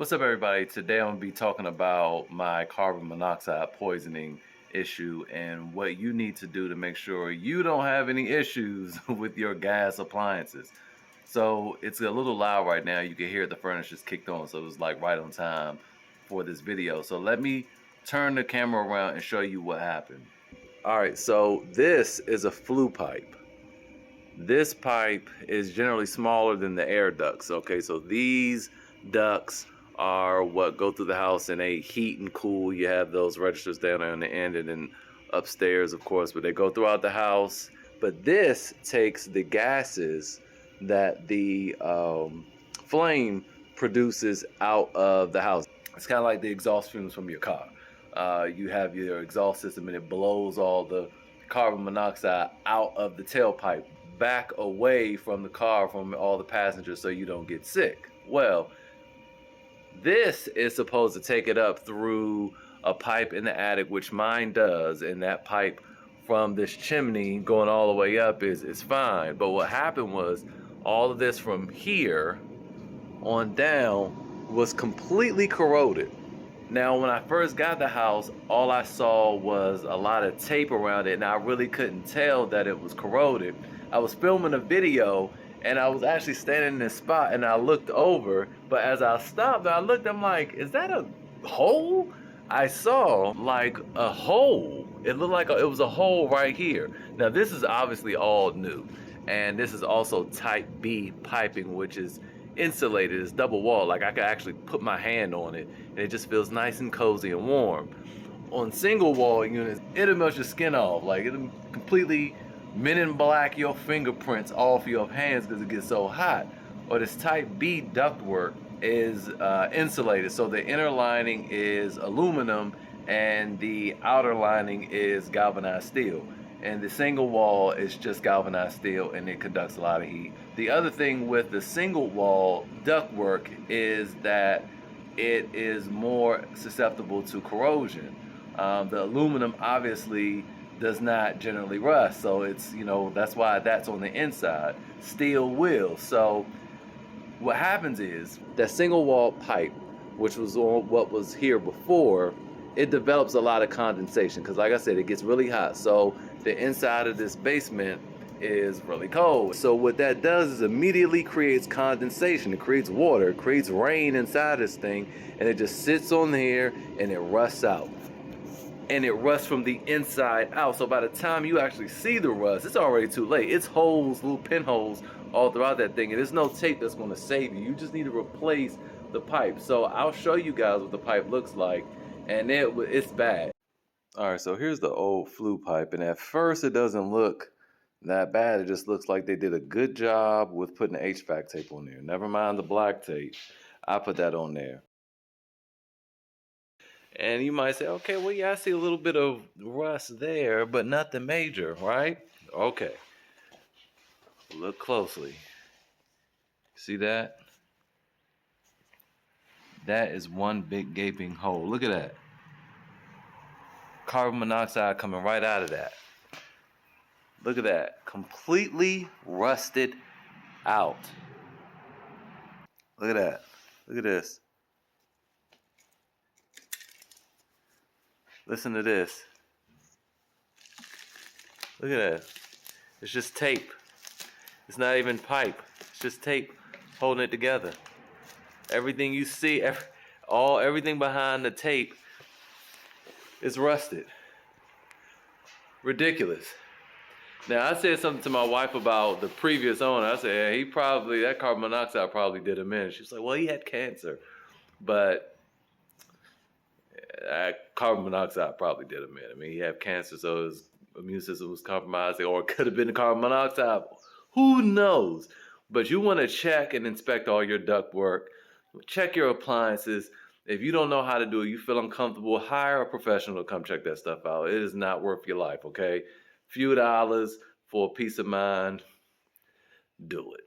What's up, everybody? Today I'm going to be talking about my carbon monoxide poisoning issue and what you need to do to make sure you don't have any issues with your gas appliances. So it's a little loud right now. You can hear the furnace just kicked on, so it was like right on time for this video. So let me turn the camera around and show you what happened. All right, so this is a flue pipe. This pipe is generally smaller than the air ducts. Okay, so these ducts are what go through the house and they heat and cool. You have those registers down there on the end and then upstairs, of course, but they go throughout the house. But this takes the gases that the flame produces out of the house. It's kind of like the exhaust fumes from your car. You have your exhaust system and it blows all the carbon monoxide out of the tailpipe back away from the car, from all the passengers, so you don't get sick. Well, this is supposed to take it up through a pipe in the attic, which mine does, and that pipe from this chimney going all the way up is fine. But what happened was all of this from here on down was completely corroded. Now, when I first got the house, all I saw was a lot of tape around it, and I really couldn't tell that it was corroded. I was filming a video, and I was actually standing in this spot, and I looked over, but as I stopped, I looked, I'm like, is that a hole? I saw like a hole. It looked like it was a hole right here. Now, this is obviously all new, and this is also type B piping, which is insulated. It's double wall. Like, I could actually put my hand on it and it just feels nice and cozy and warm. On single wall units, it'll melt your skin off. Like, it'll completely men in black your fingerprints off your hands because it gets so hot. Or this type B ductwork is insulated, so the inner lining is aluminum and the outer lining is galvanized steel. And the single wall is just galvanized steel, and it conducts a lot of heat. The other thing with the single wall ductwork is that it is more susceptible to corrosion. The aluminum obviously does not generally rust, so it's, that's why that's on the inside. Steel will. So what happens is that single wall pipe, which was on what was here before, it develops a lot of condensation because, like I said, it gets really hot. So the inside of this basement is really cold. So what that does is immediately creates condensation. It creates water, it creates rain inside this thing, and it just sits on here and it rusts out. And it rusts from the inside out. So by the time you actually see the rust, it's already too late. It's holes, little pinholes all throughout that thing, and there's no tape that's going to save you. You just need to replace the pipe. So I'll show you guys what the pipe looks like, and it's bad. All right, so here's the old flue pipe, and at first it doesn't look that bad. It just looks like they did a good job with putting the HVAC tape on there. Never mind the black tape. I put that on there. And you might say, okay, well, yeah, I see a little bit of rust there, but nothing major, right? Okay. Look closely. See that? That is one big gaping hole. Look at that. Carbon monoxide coming right out of that. Look at that. Completely rusted out. Look at that. Look at this. Listen to this. Look at that. It's just tape. It's not even pipe. It's just tape holding it together. Everything you see, everything behind the tape is rusted. Ridiculous. Now, I said something to my wife about the previous owner. I said, hey, that carbon monoxide probably did him in. She's like, well, he had cancer. But carbon monoxide probably did him in. I mean, he had cancer, so his immune system was compromised, or it could have been the carbon monoxide. Who knows? But you want to check and inspect all your ductwork. Check your appliances. If you don't know how to do it, you feel uncomfortable, hire a professional to come check that stuff out. It is not worth your life, okay? Few dollars for peace of mind. Do it.